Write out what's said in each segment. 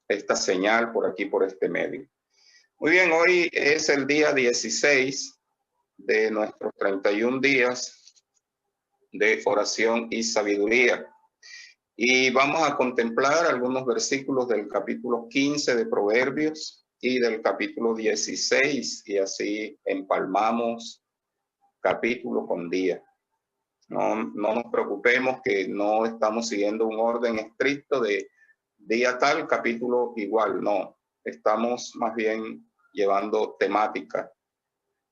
esta señal por aquí, por este medio. Muy bien, hoy es el día 16 de nuestros 31 días de oración y sabiduría. Y vamos a contemplar algunos versículos del capítulo 15 de Proverbios y del capítulo 16, y así empalmamos capítulo con día. No nos preocupemos que no estamos siguiendo un orden estricto de día tal, capítulo igual, no. Estamos más bien llevando temática.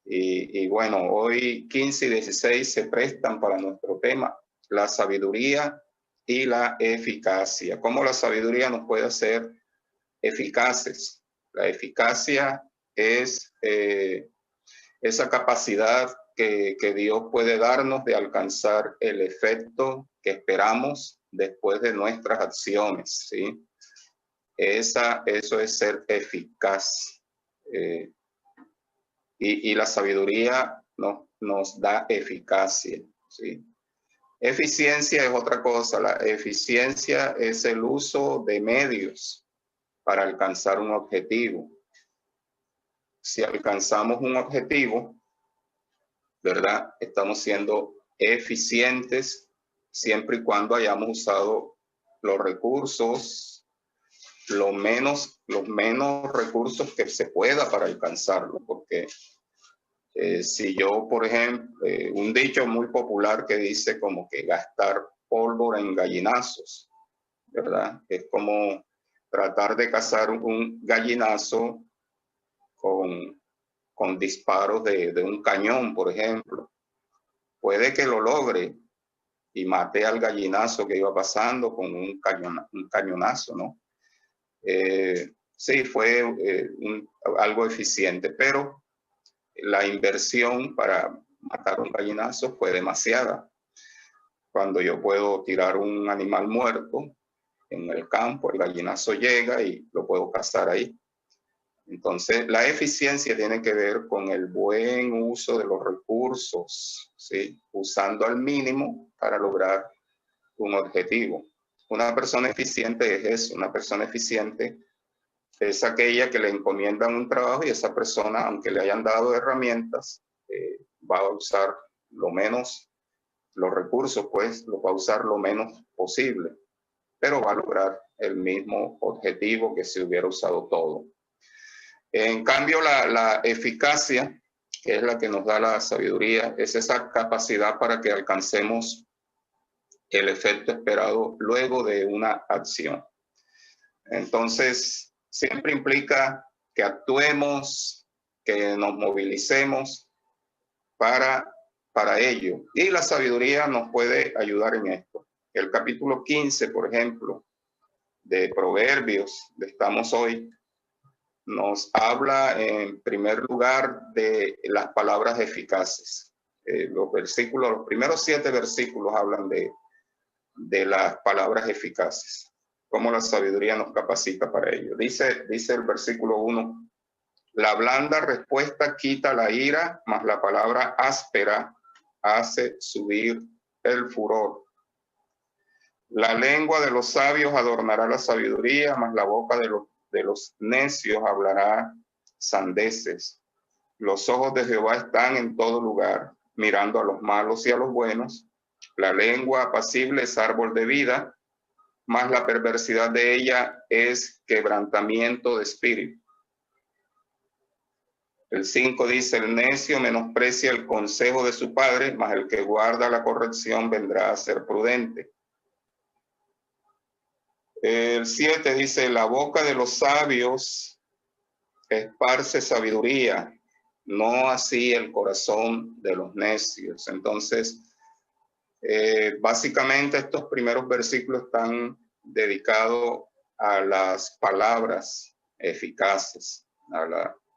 Y bueno, hoy 15 y 16 se prestan para nuestro tema, la sabiduría y la eficacia. ¿Cómo la sabiduría nos puede hacer eficaces? La eficacia es esa capacidad que Dios puede darnos de alcanzar el efecto que esperamos después de nuestras acciones, ¿sí? Eso es ser eficaz. Y la sabiduría nos da eficacia, ¿sí? Eficiencia es otra cosa. La eficiencia es el uso de medios para alcanzar un objetivo. Si alcanzamos un objetivo, ¿verdad? Estamos siendo eficientes siempre y cuando hayamos usado los recursos, los menos recursos que se pueda para alcanzarlo, porque si yo, por ejemplo, un dicho muy popular que dice como que gastar pólvora en gallinazos, ¿verdad? Es como tratar de cazar un gallinazo con disparos de un cañón, por ejemplo. Puede que lo logre y mate al gallinazo que iba pasando con un cañonazo, ¿no? Sí, fue algo eficiente, pero la inversión para matar un gallinazo fue demasiada. Cuando yo puedo tirar un animal muerto en el campo, el gallinazo llega y lo puedo cazar ahí. Entonces, la eficiencia tiene que ver con el buen uso de los recursos, ¿sí? Usando al mínimo para lograr un objetivo. Una persona eficiente es eso, una persona eficiente es aquella que le encomiendan un trabajo y esa persona, aunque le hayan dado herramientas, va a usar lo menos, los recursos, pues, los va a usar lo menos posible, pero va a lograr el mismo objetivo que si hubiera usado todo. En cambio, la eficacia, que es la que nos da la sabiduría, es esa capacidad para que alcancemos el efecto esperado luego de una acción. Entonces, siempre implica que actuemos, que nos movilicemos para ello. Y la sabiduría nos puede ayudar en esto. El capítulo 15, por ejemplo, de Proverbios, de estamos hoy, nos habla en primer lugar de las palabras eficaces. Los primeros 7 versículos hablan de las palabras eficaces, cómo la sabiduría nos capacita para ello. Dice el versículo 1, la blanda respuesta quita la ira, mas la palabra áspera hace subir el furor. La lengua de los sabios adornará la sabiduría, mas la boca de los necios hablará sandeces. Los ojos de Jehová están en todo lugar, mirando a los malos y a los buenos. La lengua apacible es árbol de vida, mas la perversidad de ella es quebrantamiento de espíritu. El 5 dice, el necio menosprecia el consejo de su padre, mas el que guarda la corrección vendrá a ser prudente. El 7 dice, la boca de los sabios esparce sabiduría, no así el corazón de los necios. Entonces, básicamente estos primeros versículos están dedicados a las palabras eficaces.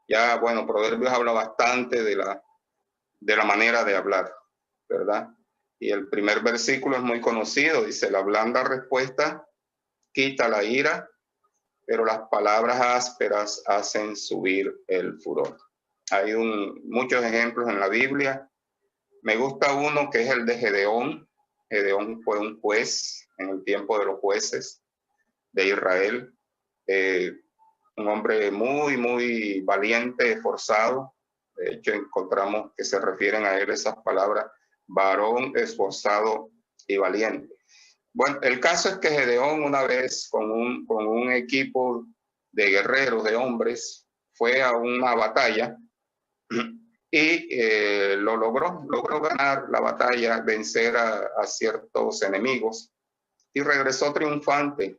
Ya, bueno, Proverbios habla bastante de la manera de hablar, ¿verdad? Y el primer versículo es muy conocido, dice, la blanda respuesta quita la ira, pero las palabras ásperas hacen subir el furor. Hay muchos ejemplos en la Biblia. Me gusta uno que es el de Gedeón. Gedeón fue un juez en el tiempo de los jueces de Israel. un hombre muy, muy valiente, esforzado. De hecho, encontramos que se refieren a él esas palabras, varón esforzado y valiente. Bueno, el caso es que Gedeón una vez con un equipo de guerreros, de hombres, fue a una batalla y logró ganar la batalla, vencer a ciertos enemigos y regresó triunfante.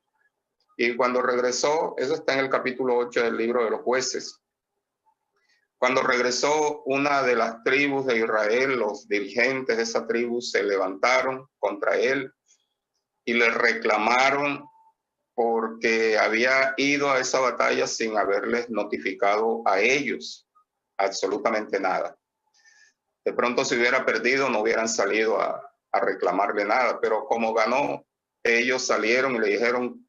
Y cuando regresó, eso está en el capítulo 8 del libro de los jueces, cuando regresó una de las tribus de Israel, los dirigentes de esa tribu se levantaron contra él y le reclamaron porque había ido a esa batalla sin haberles notificado a ellos absolutamente nada. De pronto, si hubiera perdido, no hubieran salido a reclamarle nada, pero como ganó, ellos salieron y le dijeron: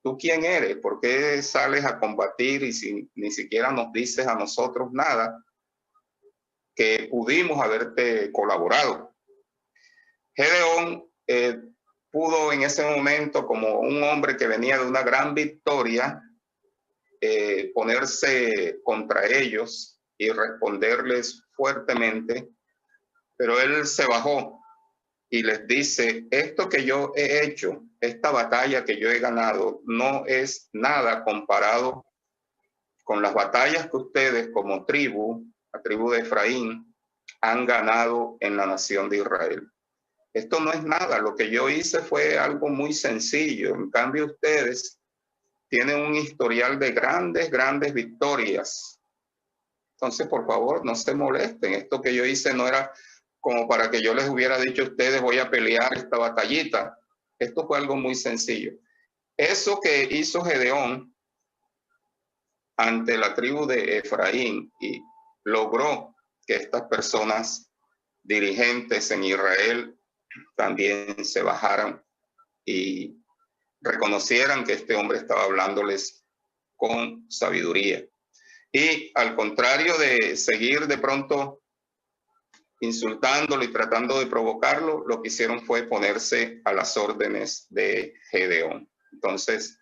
¿tú quién eres? ¿Por qué sales a combatir y ni siquiera nos dices a nosotros nada, que pudimos haberte colaborado? Gedeón pudo en ese momento, como un hombre que venía de una gran victoria, ponerse contra ellos y responderles fuertemente, pero él se bajó y les dice: esto que yo he hecho, esta batalla que yo he ganado, no es nada comparado con las batallas que ustedes como tribu, la tribu de Efraín, han ganado en la nación de Israel. Esto no es nada, lo que yo hice fue algo muy sencillo. En cambio, ustedes tienen un historial de grandes victorias. Entonces, por favor, no se molesten. Esto que yo hice no era como para que yo les hubiera dicho a ustedes: voy a pelear esta batallita. Esto fue algo muy sencillo. Eso que hizo Gedeón ante la tribu de Efraín y logró que estas personas dirigentes en Israel también se bajaran y reconocieran que este hombre estaba hablándoles con sabiduría. Y al contrario de seguir de pronto insultándolo y tratando de provocarlo, lo que hicieron fue ponerse a las órdenes de Gedeón. Entonces,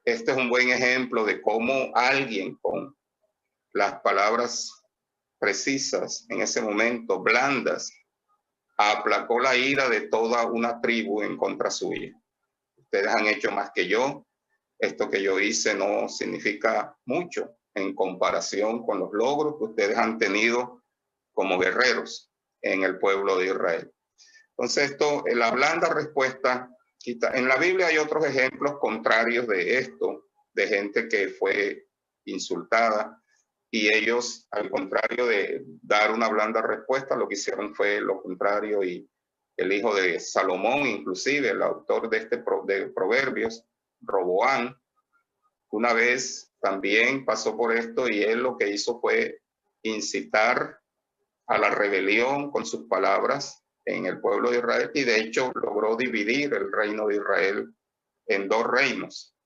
este es un buen ejemplo de cómo alguien con las palabras precisas en ese momento, blandas, aplacó la ira de toda una tribu en contra suya. Ustedes han hecho más que yo. Esto que yo hice no significa mucho en comparación con los logros que ustedes han tenido como guerreros en el pueblo de Israel. Entonces, esto, la blanda respuesta, en la Biblia hay otros ejemplos contrarios de esto, de gente que fue insultada y ellos, al contrario de dar una blanda respuesta, lo que hicieron fue lo contrario. Y el hijo de Salomón, inclusive el autor de de Proverbios, Roboán, una vez también pasó por esto y él lo que hizo fue incitar a la rebelión con sus palabras en el pueblo de Israel, y de hecho logró dividir el reino de Israel en dos reinos.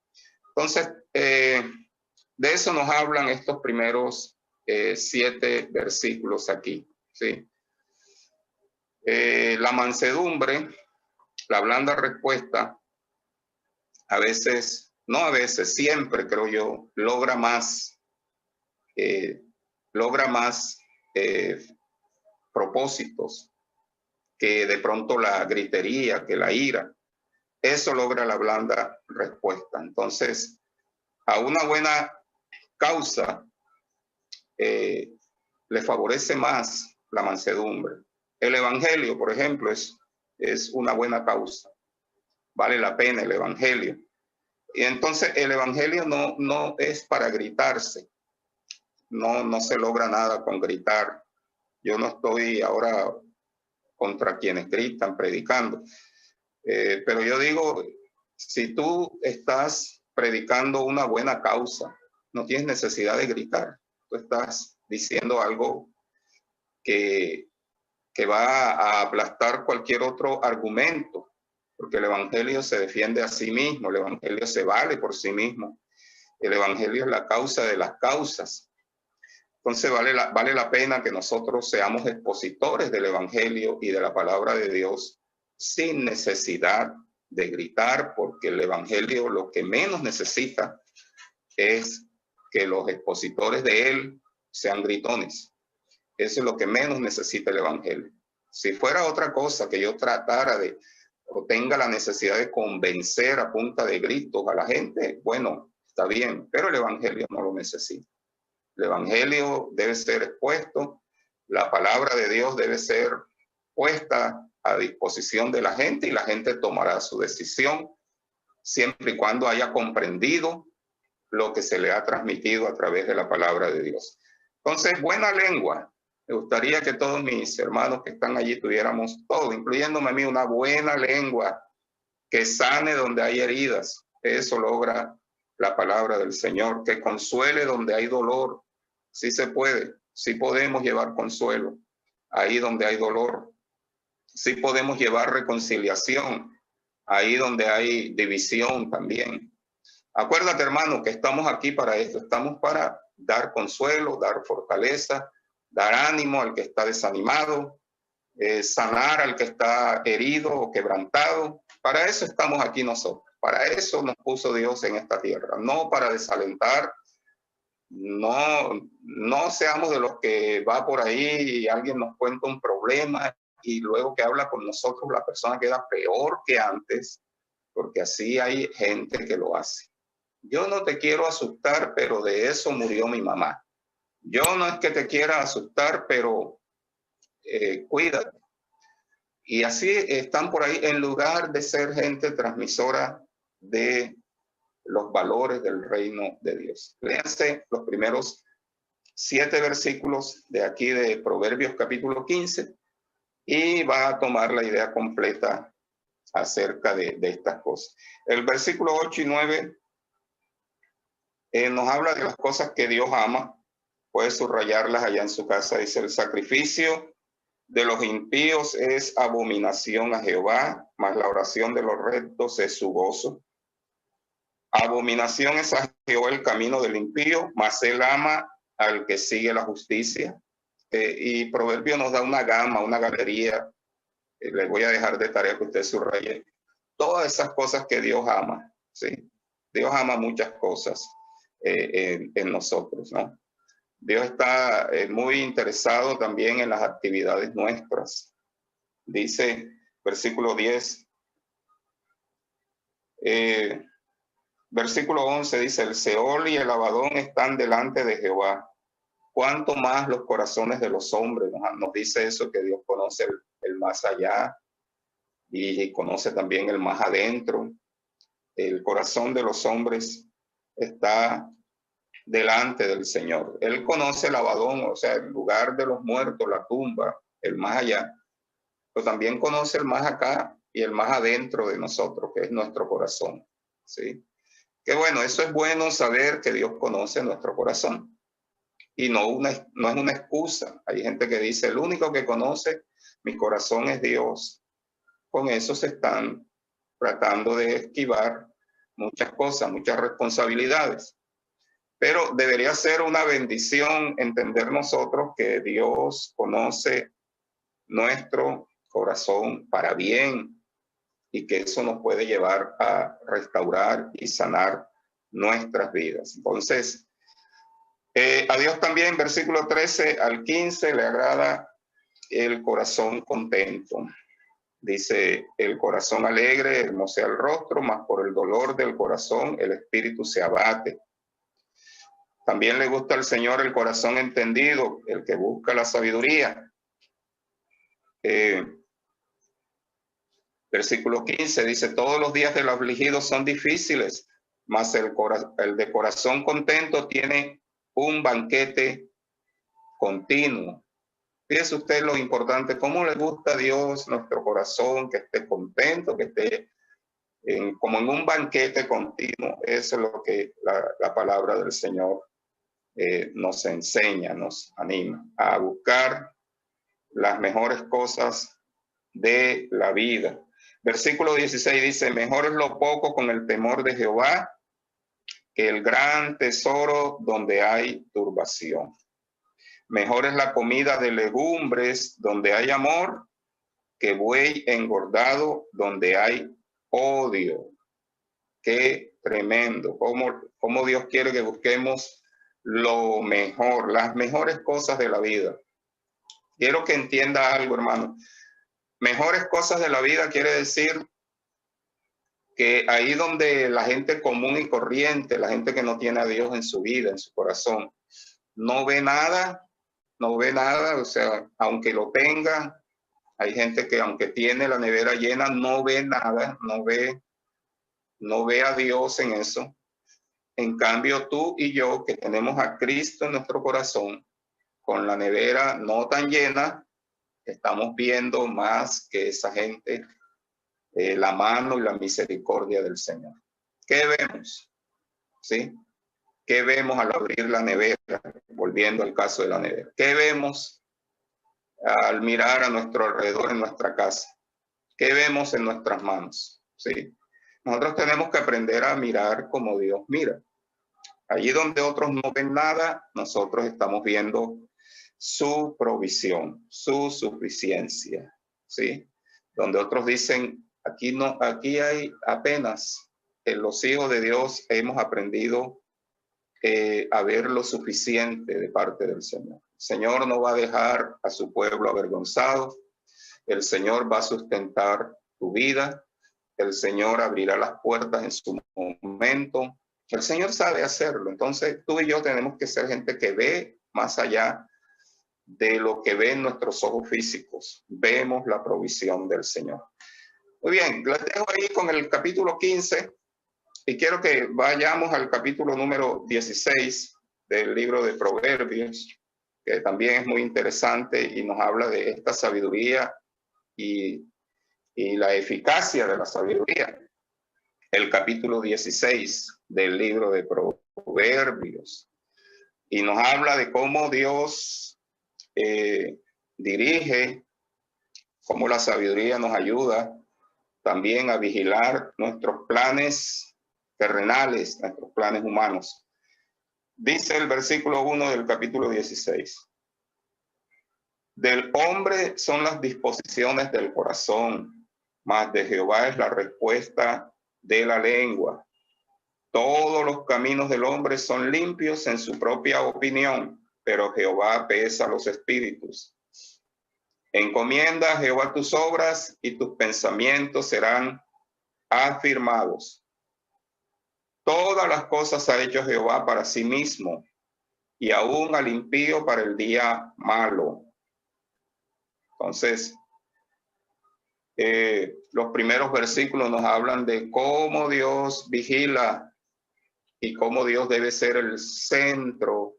Entonces, de eso nos hablan estos primeros 7 versículos aquí, ¿sí? La mansedumbre, la blanda respuesta, a veces, no a veces, siempre creo yo, logra más propósitos que de pronto la gritería, que la ira. Eso logra la blanda respuesta. Entonces, a una buena causa le favorece más la mansedumbre. El evangelio, por ejemplo, es una buena causa. Vale la pena el evangelio. Y entonces el evangelio no es para gritarse. No se logra nada con gritar. Yo no estoy ahora contra quienes gritan predicando. Pero yo digo, si tú estás predicando una buena causa, no tienes necesidad de gritar. Tú estás diciendo algo que va a aplastar cualquier otro argumento, porque el evangelio se defiende a sí mismo, el evangelio se vale por sí mismo. El evangelio es la causa de las causas. Entonces vale la pena que nosotros seamos expositores del evangelio y de la palabra de Dios sin necesidad de gritar, porque el evangelio lo que menos necesita es que los expositores de él sean gritones. Eso es lo que menos necesita el evangelio. Si fuera otra cosa, que yo tratara de, o tenga la necesidad de convencer a punta de gritos a la gente, bueno, está bien, pero el evangelio no lo necesita. El evangelio debe ser expuesto, la palabra de Dios debe ser puesta a disposición de la gente y la gente tomará su decisión siempre y cuando haya comprendido lo que se le ha transmitido a través de la palabra de Dios. Entonces, buena lengua. Me gustaría que todos mis hermanos que están allí tuviéramos todo, incluyéndome a mí, una buena lengua que sane donde hay heridas. Eso logra la palabra del Señor, que consuele donde hay dolor. Sí se puede, sí podemos llevar consuelo ahí donde hay dolor. Sí podemos llevar reconciliación ahí donde hay división también. Acuérdate, hermano, que estamos aquí para esto. Estamos para dar consuelo, dar fortaleza, dar ánimo al que está desanimado, sanar al que está herido o quebrantado. Para eso estamos aquí nosotros. Para eso nos puso Dios en esta tierra, no para desalentar. No seamos de los que va por ahí y alguien nos cuenta un problema y luego que habla con nosotros la persona queda peor que antes, porque así hay gente que lo hace. Yo no te quiero asustar, pero de eso murió mi mamá. Yo no es que te quiera asustar, pero cuídate. Y así están por ahí, en lugar de ser gente transmisora de los valores del reino de Dios. Léanse los primeros 7 versículos de aquí de Proverbios capítulo 15 y va a tomar la idea completa acerca de estas cosas. El versículo 8 y 9 nos habla de las cosas que Dios ama. Puede subrayarlas allá en su casa. Dice: el sacrificio de los impíos es abominación a Jehová, mas la oración de los rectos es su gozo. Abominación es a Jehová el camino del impío, mas él ama al que sigue la justicia. Y Proverbio nos da una gama, una galería. Les voy a dejar de tarea que usted subraye todas esas cosas que Dios ama, ¿sí? Dios ama muchas cosas en nosotros, ¿no? Dios está muy interesado también en las actividades nuestras. Dice, versículo 10, versículo 11 dice: el Seol y el Abadón están delante de Jehová. ¿Cuánto más los corazones de los hombres? Nos dice eso, que Dios conoce el más allá y conoce también el más adentro. El corazón de los hombres está delante del Señor. Él conoce el Abadón, o sea, el lugar de los muertos, la tumba, el más allá, pero también conoce el más acá y el más adentro de nosotros, que es nuestro corazón, ¿sí? Que bueno, eso es bueno saber que Dios conoce nuestro corazón. Y no es una excusa. Hay gente que dice: el único que conoce mi corazón es Dios. Con eso se están tratando de esquivar muchas cosas, muchas responsabilidades. Pero debería ser una bendición entender nosotros que Dios conoce nuestro corazón para bien y que eso nos puede llevar a restaurar y sanar nuestras vidas. Entonces, a Dios también, versículo 13 al 15, le agrada el corazón contento. Dice: el corazón alegre hermosea el rostro, mas por el dolor del corazón el espíritu se abate. También le gusta al Señor el corazón entendido, el que busca la sabiduría. Versículo 15 dice: todos los días del afligido son difíciles, mas el de corazón contento tiene un banquete continuo. Fíjese usted lo importante, cómo le gusta a Dios nuestro corazón, que esté contento, que esté como en un banquete continuo. Eso es lo que la palabra del Señor nos enseña, nos anima a buscar las mejores cosas de la vida. Versículo 16 dice: mejor es lo poco con el temor de Jehová que el gran tesoro donde hay turbación. Mejor es la comida de legumbres donde hay amor que buey engordado donde hay odio. Qué tremendo. Cómo Dios quiere que busquemos lo mejor, las mejores cosas de la vida. Quiero que entienda algo, hermano. Mejores cosas de la vida quiere decir que ahí donde la gente común y corriente, la gente que no tiene a Dios en su vida, en su corazón, no ve nada, o sea, aunque lo tenga, hay gente que aunque tiene la nevera llena, no ve nada, no ve a Dios en eso. En cambio, tú y yo, que tenemos a Cristo en nuestro corazón, con la nevera no tan llena, estamos viendo más que esa gente la mano y la misericordia del Señor. ¿Qué vemos? ¿Sí? ¿Qué vemos al abrir la nevera? Volviendo al caso de la nevera. ¿Qué vemos al mirar a nuestro alrededor en nuestra casa? ¿Qué vemos en nuestras manos? ¿Sí? Nosotros tenemos que aprender a mirar como Dios mira. Allí donde otros no ven nada, nosotros estamos viendo su provisión, su suficiencia, ¿sí? Donde otros dicen, aquí no, aquí hay apenas, en los hijos de Dios hemos aprendido a ver lo suficiente de parte del Señor. El Señor no va a dejar a su pueblo avergonzado. El Señor va a sustentar tu vida. El Señor abrirá las puertas en su momento. El Señor sabe hacerlo. Entonces tú y yo tenemos que ser gente que ve más allá de lo que ven nuestros ojos físicos. Vemos la provisión del Señor. Muy bien, les dejo ahí con el capítulo 15 y quiero que vayamos al capítulo número 16 del libro de Proverbios, que también es muy interesante y nos habla de esta sabiduría y la eficacia de la sabiduría. El capítulo 16 del libro de Proverbios. Y nos habla de cómo Dios dirige, cómo la sabiduría nos ayuda también a vigilar nuestros planes terrenales, nuestros planes humanos. Dice el versículo 1 del capítulo 16. Del hombre son las disposiciones del corazón, mas de Jehová es la respuesta de la lengua. Todos los caminos del hombre son limpios en su propia opinión, pero Jehová pesa los espíritus. Encomienda a Jehová tus obras y tus pensamientos serán afirmados. Todas las cosas ha hecho Jehová para sí mismo, y aún al impío para el día malo. Entonces, los primeros versículos nos hablan de cómo Dios vigila y cómo Dios debe ser el centro,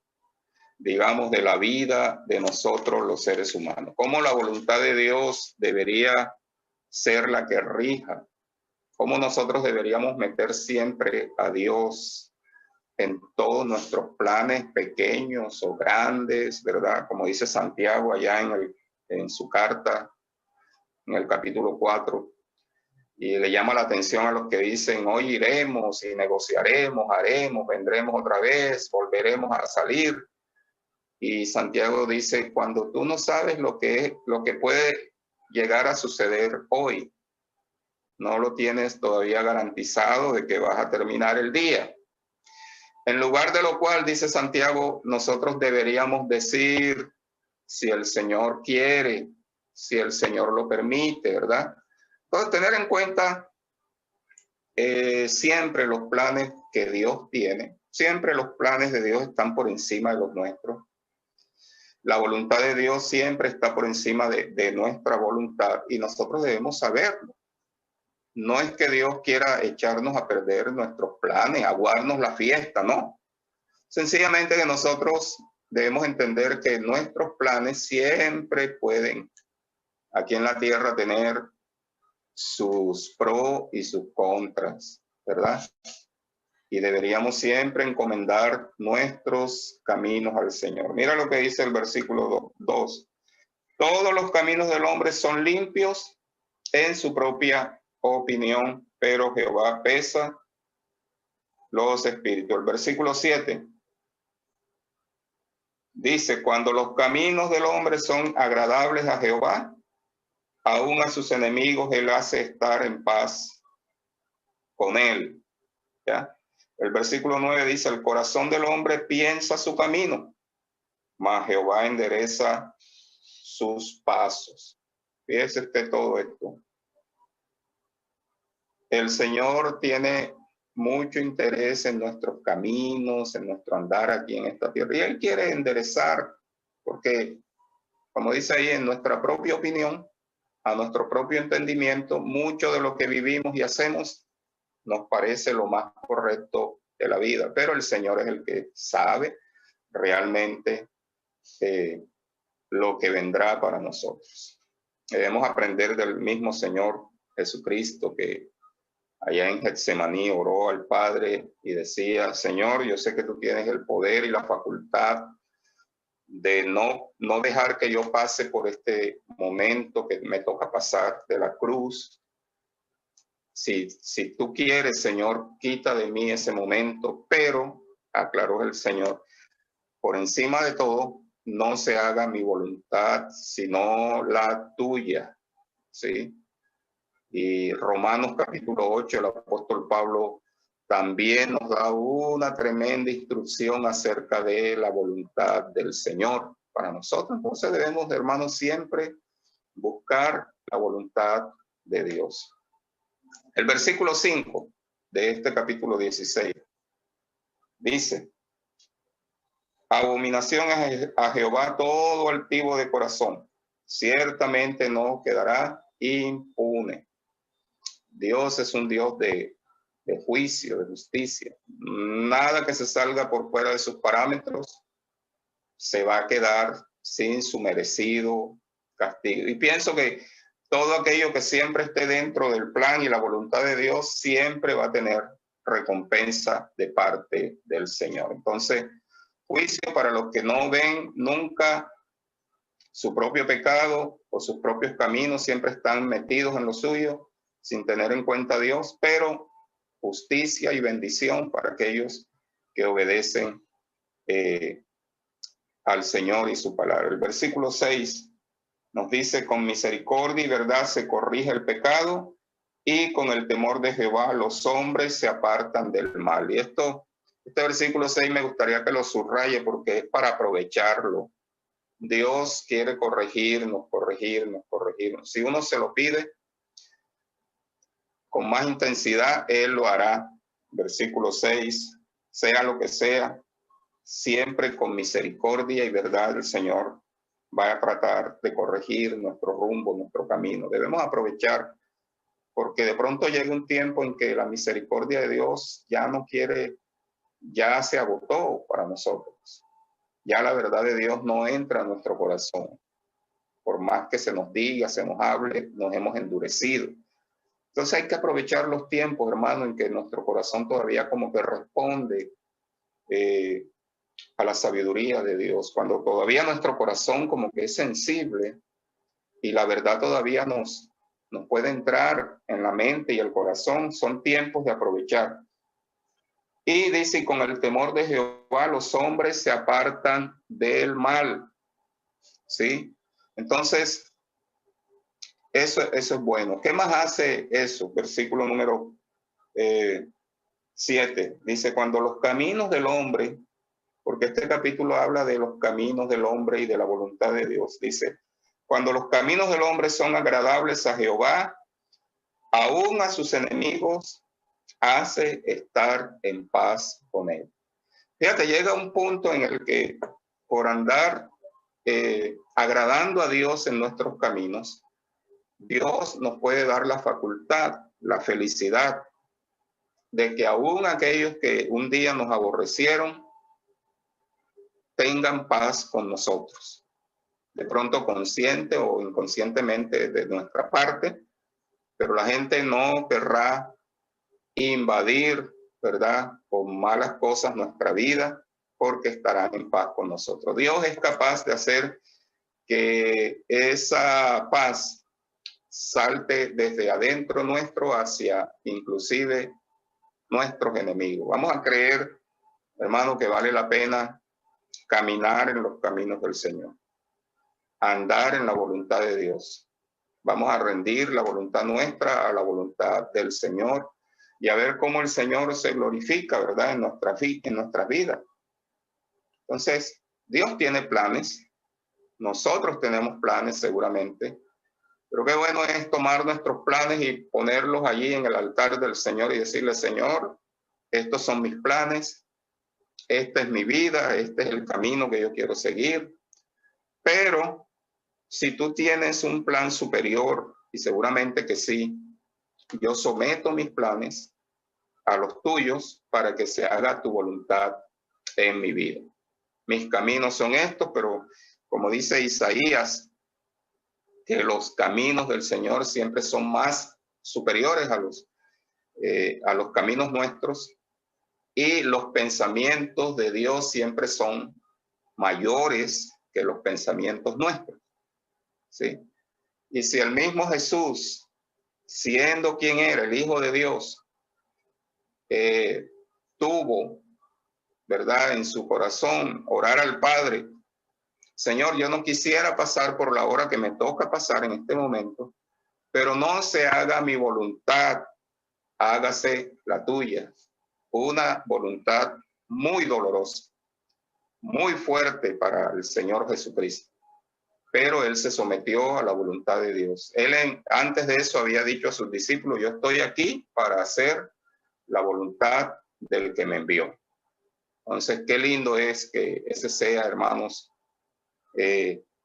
digamos, de la vida de nosotros los seres humanos. Cómo la voluntad de Dios debería ser la que rija. Cómo nosotros deberíamos meter siempre a Dios en todos nuestros planes pequeños o grandes, ¿verdad? Como dice Santiago allá en su carta, en el capítulo 4. Y le llama la atención a los que dicen, hoy iremos y negociaremos, haremos, vendremos otra vez, volveremos a salir. Y Santiago dice, cuando tú no sabes lo que puede llegar a suceder hoy, no lo tienes todavía garantizado de que vas a terminar el día. En lugar de lo cual, dice Santiago, nosotros deberíamos decir, si el Señor quiere, si el Señor lo permite, ¿verdad? Entonces, tener en cuenta siempre los planes que Dios tiene. Siempre los planes de Dios están por encima de los nuestros. La voluntad de Dios siempre está por encima de nuestra voluntad y nosotros debemos saberlo. No es que Dios quiera echarnos a perder nuestros planes, aguarnos la fiesta, no. Sencillamente que nosotros debemos entender que nuestros planes siempre pueden aquí en la tierra tener sus pros y sus contras, ¿verdad? Y deberíamos siempre encomendar nuestros caminos al Señor. Mira lo que dice el versículo 2. Todos los caminos del hombre son limpios en su propia opinión, pero Jehová pesa los espíritus. El versículo 7 dice, cuando los caminos del hombre son agradables a Jehová, aún a sus enemigos él hace estar en paz. con él. ¿Ya? El versículo 9 dice, el corazón del hombre piensa su camino, mas Jehová endereza sus pasos. Fíjese usted todo esto. El Señor tiene mucho interés en nuestros caminos, en nuestro andar aquí en esta tierra. Y Él quiere enderezar, porque, como dice ahí, en nuestra propia opinión, a nuestro propio entendimiento, mucho de lo que vivimos y hacemos nos parece lo más correcto de la vida. Pero el Señor es el que sabe realmente lo que vendrá para nosotros. Debemos aprender del mismo Señor Jesucristo, que allá en Getsemaní oró al Padre y decía, Señor, yo sé que tú tienes el poder y la facultad de no dejar que yo pase por este momento que me toca pasar de la cruz. Si tú quieres, Señor, quita de mí ese momento, pero, aclaró el Señor, por encima de todo, no se haga mi voluntad, sino la tuya, ¿sí? Y Romanos capítulo 8, el apóstol Pablo también nos da una tremenda instrucción acerca de la voluntad del Señor para nosotros. Entonces debemos, hermanos, siempre buscar la voluntad de Dios. El versículo 5 de este capítulo 16 dice, abominación a Jehová todo altivo de corazón, ciertamente no quedará impune. Dios es un Dios de juicio, de justicia. Nada que se salga por fuera de sus parámetros se va a quedar sin su merecido castigo. Y pienso que todo aquello que siempre esté dentro del plan y la voluntad de Dios siempre va a tener recompensa de parte del Señor. Entonces, juicio para los que no ven nunca su propio pecado o sus propios caminos, siempre están metidos en lo suyo sin tener en cuenta a Dios, pero justicia y bendición para aquellos que obedecen al Señor y su palabra. El versículo 6 nos dice, con misericordia y verdad se corrige el pecado y con el temor de Jehová los hombres se apartan del mal. Y este versículo 6 me gustaría que lo subraye porque es para aprovecharlo. Dios quiere corregirnos. Si uno se lo pide con más intensidad, Él lo hará. Versículo 6, sea lo que sea, siempre con misericordia y verdad el Señor va a tratar de corregir nuestro rumbo, nuestro camino. Debemos aprovechar, porque de pronto llega un tiempo en que la misericordia de Dios ya no quiere, ya se agotó para nosotros. Ya la verdad de Dios no entra en nuestro corazón. Por más que se nos diga, se nos hable, nos hemos endurecido. Entonces hay que aprovechar los tiempos, hermano, en que nuestro corazón todavía como que responde a la sabiduría de Dios. Cuando todavía nuestro corazón como que es sensible y la verdad todavía nos puede entrar en la mente y el corazón, son tiempos de aprovechar. Y dice, con el temor de Jehová los hombres se apartan del mal. ¿Sí? Entonces, eso es bueno. ¿Qué más hace eso? Versículo número 7. Dice, cuando los caminos del hombre, porque este capítulo habla de los caminos del hombre y de la voluntad de Dios. Dice, cuando los caminos del hombre son agradables a Jehová, aún a sus enemigos hace estar en paz con él. Fíjate, llega un punto en el que por andar agradando a Dios en nuestros caminos, Dios nos puede dar la facultad, la felicidad de que aún aquellos que un día nos aborrecieron tengan paz con nosotros. De pronto consciente o inconscientemente de nuestra parte, pero la gente no querrá invadir, ¿verdad?, con malas cosas nuestra vida, porque estarán en paz con nosotros. Dios es capaz de hacer que esa paz salte desde adentro nuestro hacia inclusive nuestros enemigos. Vamos a creer, hermano, que vale la pena caminar en los caminos del Señor, andar en la voluntad de Dios. Vamos a rendir la voluntad nuestra a la voluntad del Señor y a ver cómo el Señor se glorifica, ¿verdad? En nuestras vidas. Entonces, Dios tiene planes, nosotros tenemos planes seguramente, pero qué bueno es tomar nuestros planes y ponerlos allí en el altar del Señor y decirle, Señor, estos son mis planes, esta es mi vida, este es el camino que yo quiero seguir, pero si tú tienes un plan superior, y seguramente que sí, yo someto mis planes a los tuyos para que se haga tu voluntad en mi vida. Mis caminos son estos, pero como dice Isaías, que los caminos del Señor siempre son más superiores a los caminos nuestros, y los pensamientos de Dios siempre son mayores que los pensamientos nuestros, ¿sí? Y si el mismo Jesús, siendo quien era, el Hijo de Dios, tuvo, ¿verdad?, en su corazón orar al Padre, Señor, yo no quisiera pasar por la hora que me toca pasar en este momento, pero no se haga mi voluntad, hágase la tuya. Una voluntad muy dolorosa, muy fuerte para el Señor Jesucristo. Pero él se sometió a la voluntad de Dios. Él antes de eso había dicho a sus discípulos, yo estoy aquí para hacer la voluntad del que me envió. Entonces, qué lindo es que ese sea, hermanos,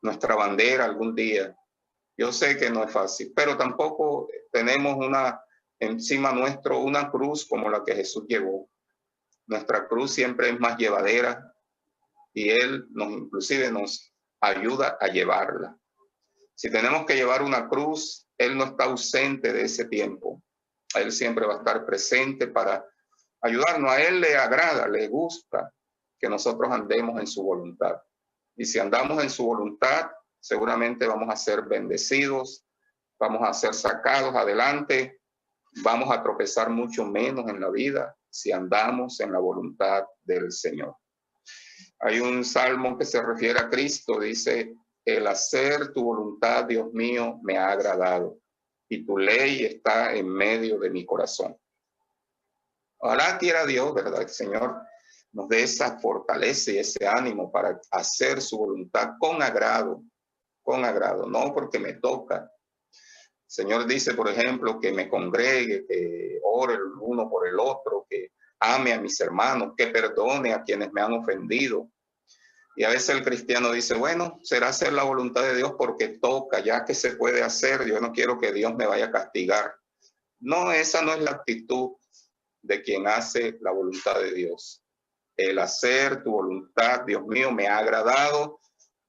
nuestra bandera algún día. Yo sé que no es fácil, pero tampoco tenemos encima nuestro una cruz como la que Jesús llevó. Nuestra cruz siempre es más llevadera y Él inclusive nos ayuda a llevarla. Si tenemos que llevar una cruz, Él no está ausente de ese tiempo. Él siempre va a estar presente para ayudarnos. A Él le agrada, le gusta que nosotros andemos en su voluntad. Y si andamos en su voluntad, seguramente vamos a ser bendecidos, vamos a ser sacados adelante, vamos a tropezar mucho menos en la vida si andamos en la voluntad del Señor. Hay un salmo que se refiere a Cristo, dice, el hacer tu voluntad, Dios mío, me ha agradado y tu ley está en medio de mi corazón. Ojalá quiera Dios, ¿verdad? El Señor nos dé esa fortaleza y ese ánimo para hacer su voluntad con agrado, no porque me toca. El Señor dice, por ejemplo, que me congregue, que ore el uno por el otro, que ame a mis hermanos, que perdone a quienes me han ofendido. Y a veces el cristiano dice, bueno, será hacer la voluntad de Dios porque toca, ya que se puede hacer, yo no quiero que Dios me vaya a castigar. No, esa no es la actitud de quien hace la voluntad de Dios. El hacer tu voluntad, Dios mío, me ha agradado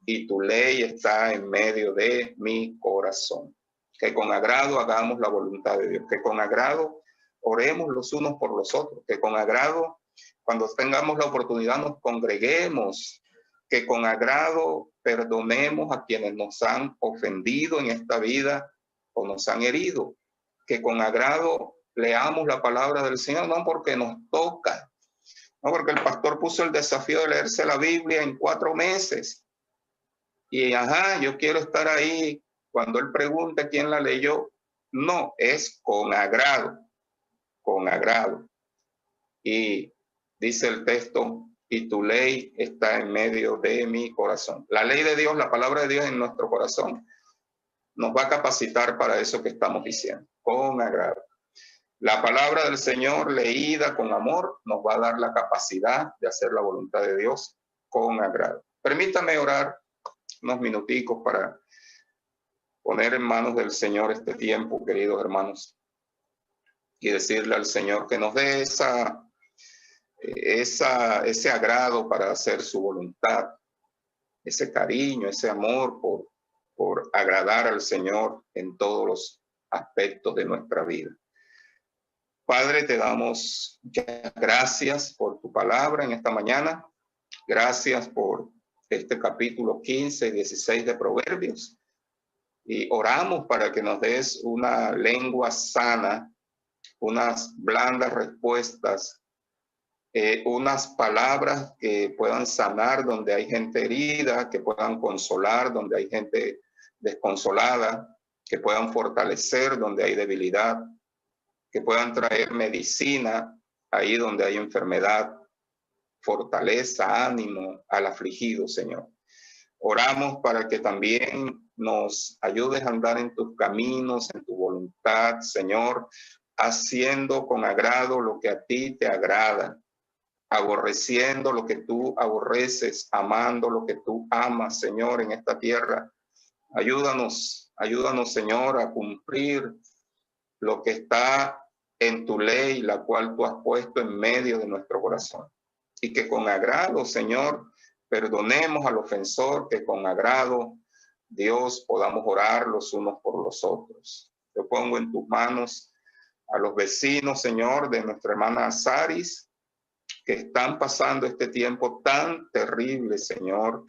y tu ley está en medio de mi corazón. Que con agrado hagamos la voluntad de Dios, que con agrado oremos los unos por los otros, que con agrado, cuando tengamos la oportunidad, nos congreguemos, que con agrado perdonemos a quienes nos han ofendido en esta vida o nos han herido, que con agrado leamos la palabra del Señor, no porque nos toca, no porque el pastor puso el desafío de leerse la Biblia en 4 meses. Y yo quiero estar ahí cuando él pregunta quién la leyó. No, es con agrado, con agrado. Y dice el texto, y tu ley está en medio de mi corazón. La ley de Dios, la palabra de Dios en nuestro corazón, nos va a capacitar para eso que estamos diciendo, con agrado. La palabra del Señor leída con amor nos va a dar la capacidad de hacer la voluntad de Dios con agrado. Permítame orar unos minuticos para poner en manos del Señor este tiempo, queridos hermanos, y decirle al Señor que nos dé ese agrado para hacer su voluntad, ese cariño, ese amor por agradar al Señor en todos los aspectos de nuestra vida. Padre, te damos muchas gracias por tu palabra en esta mañana. Gracias por este capítulo 15 y 16 de Proverbios. Y oramos para que nos des una lengua sana, unas blandas respuestas, unas palabras que puedan sanar donde hay gente herida, que puedan consolar donde hay gente desconsolada, que puedan fortalecer donde hay debilidad. que puedan traer medicina ahí donde hay enfermedad, fortaleza, ánimo al afligido, Señor. Oramos para que también nos ayudes a andar en tus caminos, en tu voluntad, Señor, haciendo con agrado lo que a ti te agrada, aborreciendo lo que tú aborreces, amando lo que tú amas, Señor, en esta tierra. Ayúdanos, Señor, a cumplir lo que está en tu ley, la cual tú has puesto en medio de nuestro corazón. Y que con agrado, Señor, perdonemos al ofensor, que con agrado, Dios, podamos orar los unos por los otros. Yo pongo en tus manos a los vecinos, Señor, de nuestra hermana Saris, que están pasando este tiempo tan terrible, Señor.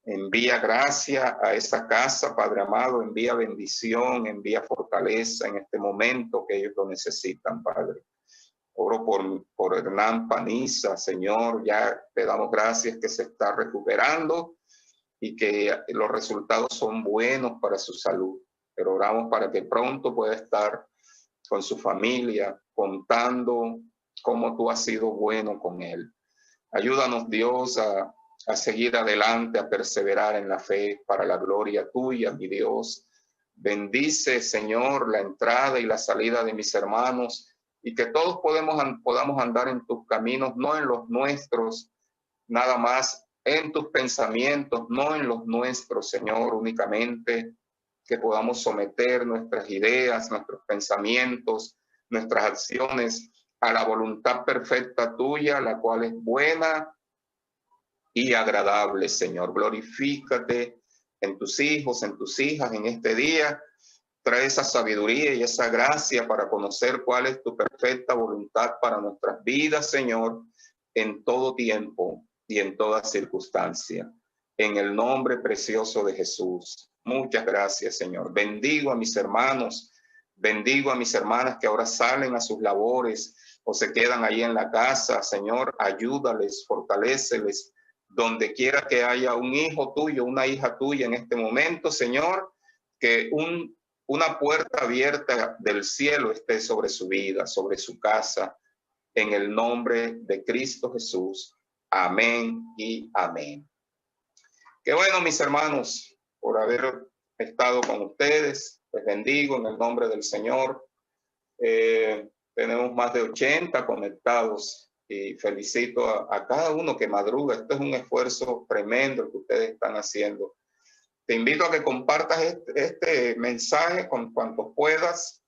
Envía gracia a esa casa, Padre amado, envía bendición, envía fortaleza en este momento que ellos lo necesitan, Padre. Oro por Hernán Paniza, Señor, ya te damos gracias que se está recuperando y que los resultados son buenos para su salud, pero oramos para que pronto pueda estar con su familia, contando cómo tú has sido bueno con él. Ayúdanos, Dios, a seguir adelante, a perseverar en la fe para la gloria tuya, mi Dios. Bendice, Señor, la entrada y la salida de mis hermanos, y que todos podamos andar en tus caminos, no en los nuestros, nada más en tus pensamientos, no en los nuestros, Señor, únicamente, que podamos someter nuestras ideas, nuestros pensamientos, nuestras acciones a la voluntad perfecta tuya, la cual es buena y agradable, Señor. Glorifícate en tus hijos, en tus hijas en este día. Trae esa sabiduría y esa gracia para conocer cuál es tu perfecta voluntad para nuestras vidas, Señor, en todo tiempo y en toda circunstancia. En el nombre precioso de Jesús. Muchas gracias, Señor. Bendigo a mis hermanos, bendigo a mis hermanas que ahora salen a sus labores o se quedan ahí en la casa. Señor, ayúdales, fortaléceles. Donde quiera que haya un hijo tuyo, una hija tuya en este momento, Señor, que una puerta abierta del cielo esté sobre su vida, sobre su casa, en el nombre de Cristo Jesús. Amén y amén. Qué bueno, mis hermanos, por haber estado con ustedes. Les bendigo en el nombre del Señor. Tenemos más de 80 conectados y felicito a cada uno que madruga. Esto es un esfuerzo tremendo el que ustedes están haciendo. Te invito a que compartas este mensaje con cuantos puedas,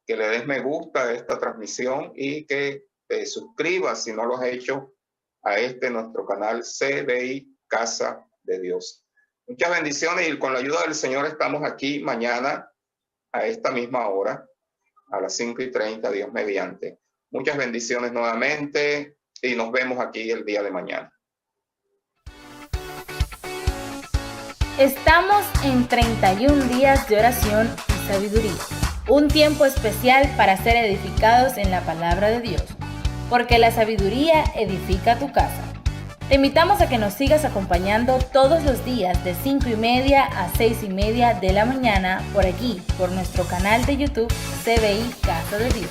que le des me gusta a esta transmisión y que te suscribas, si no lo has hecho, a nuestro canal CBI Casa de Dios. Muchas bendiciones y con la ayuda del Señor estamos aquí mañana a esta misma hora, a las 5:30, Dios mediante. Muchas bendiciones nuevamente y nos vemos aquí el día de mañana. Estamos en 31 días de oración y sabiduría, un tiempo especial para ser edificados en la palabra de Dios, porque la sabiduría edifica tu casa. Te invitamos a que nos sigas acompañando todos los días de 5:30 a 6:30 de la mañana por aquí, por nuestro canal de YouTube CBI Casa de Dios.